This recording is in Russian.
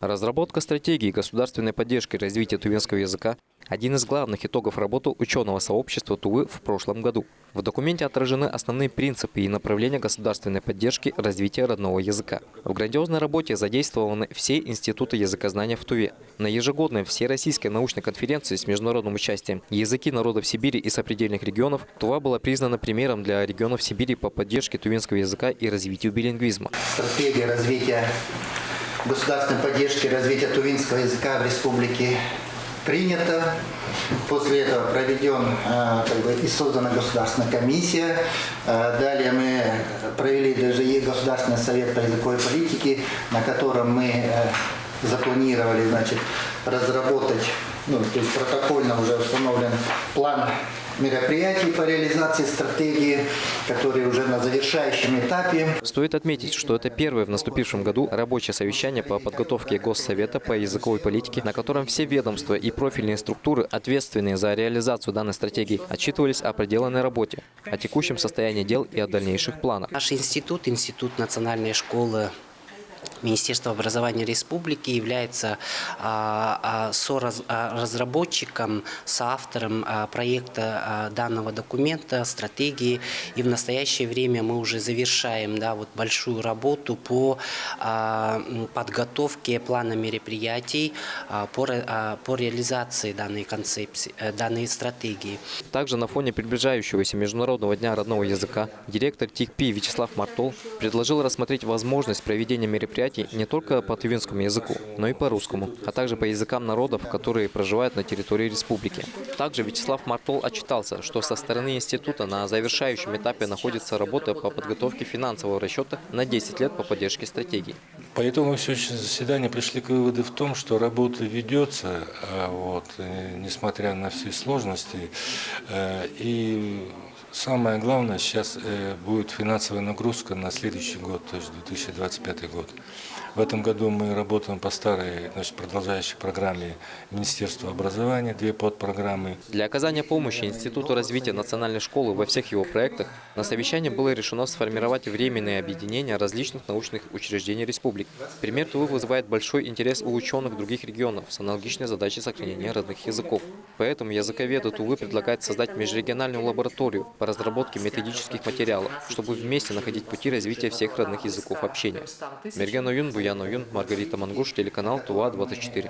Разработка стратегии государственной поддержки развития тувинского языка – один из главных итогов работы ученого сообщества Тувы в прошлом году. В документе отражены основные принципы и направления государственной поддержки развития родного языка. В грандиозной работе задействованы все институты языкознания в Туве. На ежегодной всероссийской научной конференции с международным участием «Языки народов Сибири и сопредельных регионов» Тува была признана примером для регионов Сибири по поддержке тувинского языка и развитию билингвизма. Стратегия развития государственной поддержки развития тувинского языка в республике принята. После этого проведен и создана государственная комиссия. Далее мы провели даже Государственный совет по языковой политике, на котором мы запланировали, разработать, то есть протокольно уже установлен план мероприятий по реализации стратегии, которые уже на завершающем этапе. Стоит отметить, что это первое в наступившем году рабочее совещание по подготовке Госсовета по языковой политике, на котором все ведомства и профильные структуры, ответственные за реализацию данной стратегии, отчитывались о проделанной работе, о текущем состоянии дел и о дальнейших планах. Наш институт, Институт национальной школы Министерства образования республики, является соразработчиком, соавтором проекта данного документа, стратегии. И в настоящее время мы уже завершаем большую работу по подготовке плана мероприятий по реализации данной концепции, данной стратегии. Также на фоне приближающегося Международного дня родного языка директор ТИКПИ Вячеслав Мартол предложил рассмотреть возможность проведения мероприятий не только по тувинскому языку, но и по русскому, а также по языкам народов, которые проживают на территории республики. Также Вячеслав Мартол отчитался, что со стороны института на завершающем этапе находится работа по подготовке финансового расчета на 10 лет по поддержке стратегии. По итогам сегодняшнего заседания пришли к выводу в том, что работа ведется, несмотря на все сложности. И самое главное, сейчас будет финансовая нагрузка на следующий год, то есть 2025 год. В этом году мы работаем по старой, продолжающей программе Министерства образования, 2 подпрограммы. Для оказания помощи Институту развития национальной школы во всех его проектах на совещании было решено сформировать временные объединения различных научных учреждений республики. Пример Тувы вызывает большой интерес у ученых других регионов с аналогичной задачей сохранения родных языков. Поэтому языковеды Тувы предлагают создать межрегиональную лабораторию по разработке методических материалов, чтобы вместе находить пути развития всех родных языков общения. Мерген Оюн, Буян Оюн, Маргарита Мангуш, телеканал Тува 24.